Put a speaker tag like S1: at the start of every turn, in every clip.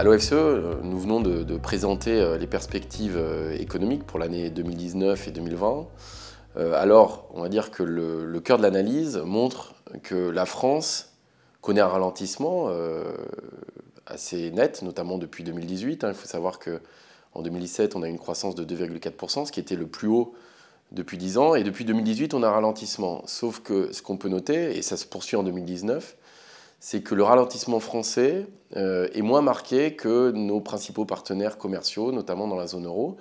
S1: l'OFCE, nous venons de présenter les perspectives économiques pour l'année 2019 et 2020. Alors, on va dire que le cœur de l'analyse montre que la France connaît un ralentissement assez net, notamment depuis 2018. Il faut savoir qu'en 2017, on a une croissance de 2,4%, ce qui était le plus haut depuis 10 ans. Et depuis 2018, on a un ralentissement. Sauf que ce qu'on peut noter, et ça se poursuit en 2019, c'est que le ralentissement français est moins marqué que nos principaux partenaires commerciaux, notamment dans la zone euro.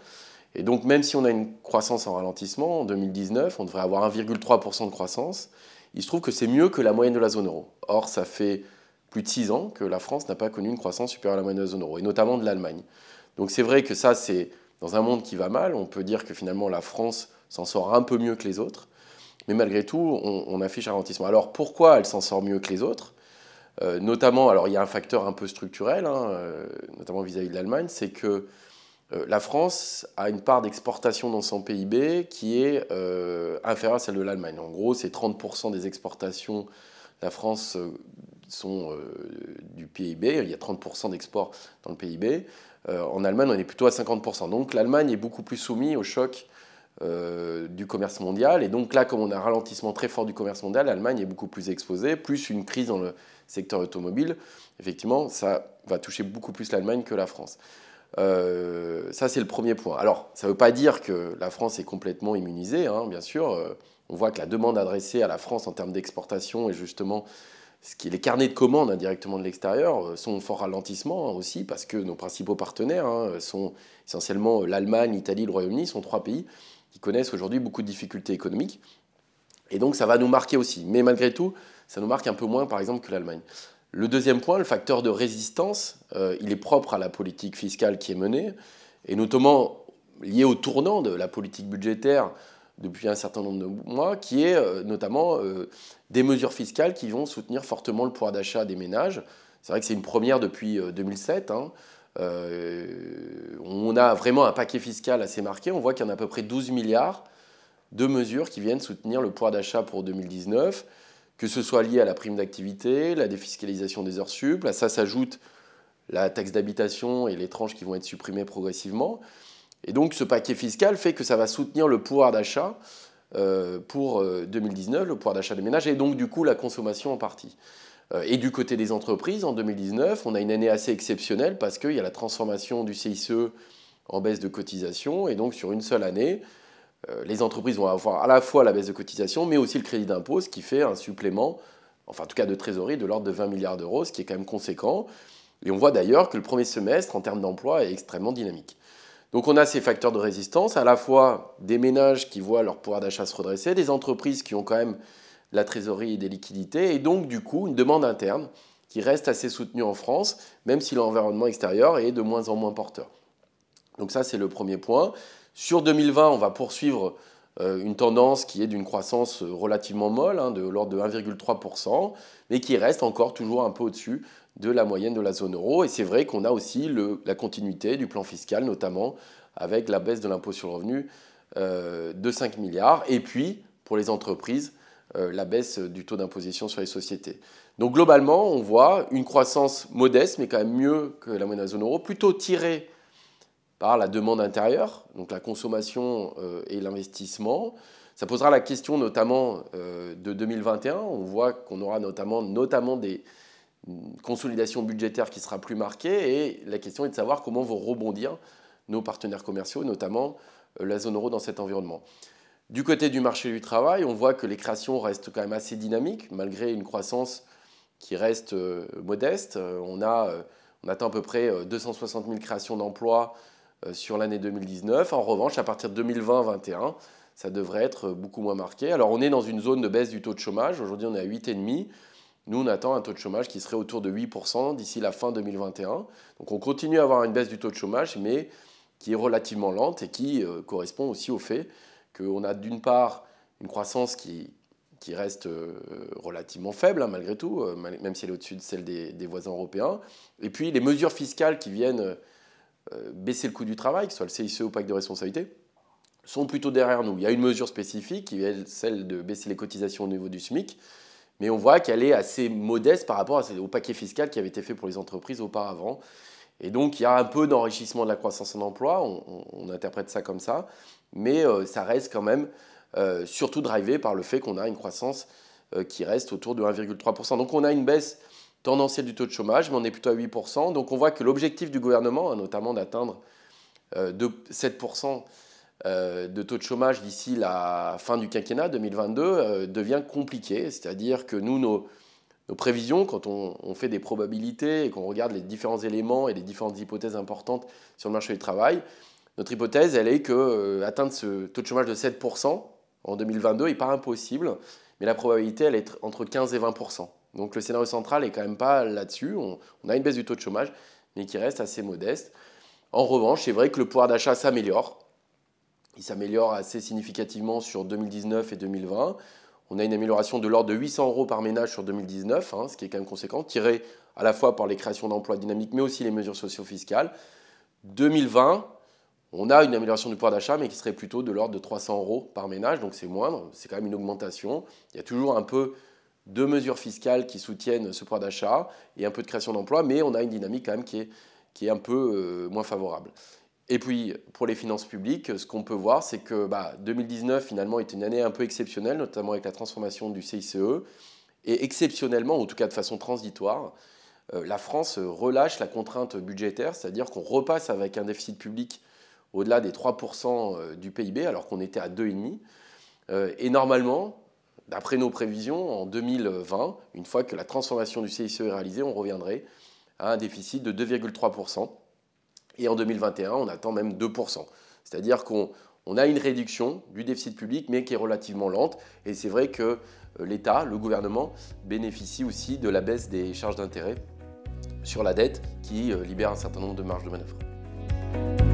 S1: Et donc, même si on a une croissance en ralentissement, en 2019, on devrait avoir 1,3% de croissance. Il se trouve que c'est mieux que la moyenne de la zone euro. Or, ça fait plus de 6 ans que la France n'a pas connu une croissance supérieure à la moyenne de la zone euro, et notamment de l'Allemagne. Donc c'est vrai que ça, c'est dans un monde qui va mal, on peut dire que finalement la France s'en sort un peu mieux que les autres, mais malgré tout, on affiche un ralentissement. Alors pourquoi elle s'en sort mieux que les autres ? Notamment, alors il y a un facteur un peu structurel, notamment vis-à-vis de l'Allemagne, c'est que la France a une part d'exportation dans son PIB qui est inférieure à celle de l'Allemagne. En gros, c'est 30% des exportations de la France sont du PIB. Il y a 30% d'exports dans le PIB. En Allemagne, on est plutôt à 50%. Donc l'Allemagne est beaucoup plus soumise au choc du commerce mondial. Et donc là, comme on a un ralentissement très fort du commerce mondial, l'Allemagne est beaucoup plus exposée, plus une crise dans le secteur automobile. Effectivement, ça va toucher beaucoup plus l'Allemagne que la France. Ça, c'est le premier point. Alors, ça ne veut pas dire que la France est complètement immunisée, bien sûr. On voit que la demande adressée à la France en termes d'exportation et justement les carnets de commandes directement de l'extérieur sont en fort ralentissement aussi parce que nos principaux partenaires sont essentiellement l'Allemagne, l'Italie, le Royaume-Uni, sont 3 pays qui connaissent aujourd'hui beaucoup de difficultés économiques. Et donc, ça va nous marquer aussi. Mais malgré tout, ça nous marque un peu moins, par exemple, que l'Allemagne. Le deuxième point, le facteur de résistance, il est propre à la politique fiscale qui est menée, et notamment lié au tournant de la politique budgétaire depuis un certain nombre de mois, qui est notamment des mesures fiscales qui vont soutenir fortement le pouvoir d'achat des ménages. C'est vrai que c'est une première depuis 2007. On a vraiment un paquet fiscal assez marqué. On voit qu'il y en a à peu près 12 milliards de mesures qui viennent soutenir le pouvoir d'achat pour 2019, que ce soit lié à la prime d'activité, la défiscalisation des heures sup. Là, ça s'ajoute la taxe d'habitation et les tranches qui vont être supprimées progressivement. Et donc, ce paquet fiscal fait que ça va soutenir le pouvoir d'achat pour 2019, le pouvoir d'achat des ménages, et donc, du coup, la consommation en partie. Et du côté des entreprises, en 2019, on a une année assez exceptionnelle parce qu'il y a la transformation du CICE en baisse de cotisation. Et donc, sur une seule année, les entreprises vont avoir à la fois la baisse de cotisation, mais aussi le crédit d'impôt, ce qui fait un supplément, enfin en tout cas de trésorerie, de l'ordre de 20 milliards d'euros, ce qui est quand même conséquent. Et on voit d'ailleurs que le premier semestre, en termes d'emploi, est extrêmement dynamique. Donc on a ces facteurs de résistance, à la fois des ménages qui voient leur pouvoir d'achat se redresser, des entreprises qui ont quand même la trésorerie et des liquidités, et donc du coup une demande interne qui reste assez soutenue en France, même si l'environnement extérieur est de moins en moins porteur. Donc ça, c'est le premier point. Sur 2020, on va poursuivre une tendance qui est d'une croissance relativement molle, de l'ordre de 1,3%, mais qui reste encore toujours un peu au-dessus de la moyenne de la zone euro. Et c'est vrai qu'on a aussi la continuité du plan fiscal, notamment avec la baisse de l'impôt sur le revenu de 5 milliards. Et puis, pour les entreprises, la baisse du taux d'imposition sur les sociétés. Donc globalement, on voit une croissance modeste, mais quand même mieux que la moyenne de la zone euro, plutôt tirée par la demande intérieure, donc la consommation et l'investissement. Ça posera la question notamment de 2021. On voit qu'on aura notamment des consolidations budgétaires qui sera plus marquée, et la question est de savoir comment vont rebondir nos partenaires commerciaux, notamment la zone euro dans cet environnement. Du côté du marché du travail, on voit que les créations restent quand même assez dynamiques, malgré une croissance qui reste modeste. On attend à peu près 260 000 créations d'emplois sur l'année 2019. En revanche, à partir de 2020-2021, ça devrait être beaucoup moins marqué. Alors, on est dans une zone de baisse du taux de chômage. Aujourd'hui, on est à 8,5%. Nous, on attend un taux de chômage qui serait autour de 8% d'ici la fin 2021. Donc, on continue à avoir une baisse du taux de chômage, mais qui est relativement lente et qui correspond aussi au fait qu'on a d'une part une croissance qui reste relativement faible, malgré tout, même si elle est au-dessus de celle des voisins européens. Et puis, les mesures fiscales qui viennent baisser le coût du travail, que ce soit le CICE ou le pacte de responsabilité, sont plutôt derrière nous. Il y a une mesure spécifique qui est celle de baisser les cotisations au niveau du SMIC, mais on voit qu'elle est assez modeste par rapport au paquet fiscal qui avait été fait pour les entreprises auparavant. Et donc, il y a un peu d'enrichissement de la croissance en emploi, on interprète ça comme ça, mais ça reste quand même surtout drivé par le fait qu'on a une croissance qui reste autour de 1,3%. Donc, on a une baisse tendancielle du taux de chômage, mais on est plutôt à 8%. Donc, on voit que l'objectif du gouvernement, notamment d'atteindre 7% de taux de chômage d'ici la fin du quinquennat 2022 devient compliqué. C'est-à-dire que nous, nos prévisions, quand on fait des probabilités et qu'on regarde les différents éléments et les différentes hypothèses importantes sur le marché du travail, notre hypothèse, elle est que atteindre ce taux de chômage de 7% en 2022 n'est pas impossible, mais la probabilité, elle est entre 15 et 20%. Donc le scénario central n'est quand même pas là-dessus. On a une baisse du taux de chômage, mais qui reste assez modeste. En revanche, c'est vrai que le pouvoir d'achat s'améliore. Il s'améliore assez significativement sur 2019 et 2020. On a une amélioration de l'ordre de 800 € par ménage sur 2019, ce qui est quand même conséquent, tiré à la fois par les créations d'emplois dynamiques, mais aussi les mesures socio-fiscales. 2020, on a une amélioration du pouvoir d'achat, mais qui serait plutôt de l'ordre de 300 € par ménage, donc c'est moindre, c'est quand même une augmentation. Il y a toujours un peu de mesures fiscales qui soutiennent ce pouvoir d'achat et un peu de création d'emplois, mais on a une dynamique quand même qui est un peu moins favorable. Et puis, pour les finances publiques, ce qu'on peut voir, c'est que 2019, finalement, était une année un peu exceptionnelle, notamment avec la transformation du CICE. Et exceptionnellement, en tout cas de façon transitoire, la France relâche la contrainte budgétaire, c'est-à-dire qu'on repasse avec un déficit public au-delà des 3% du PIB, alors qu'on était à 2,5%. Et normalement, d'après nos prévisions, en 2020, une fois que la transformation du CICE est réalisée, on reviendrait à un déficit de 2,3%. Et en 2021, on attend même 2%. C'est-à-dire qu'on a une réduction du déficit public, mais qui est relativement lente. Et c'est vrai que l'État, le gouvernement, bénéficie aussi de la baisse des charges d'intérêt sur la dette qui libère un certain nombre de marges de manœuvre.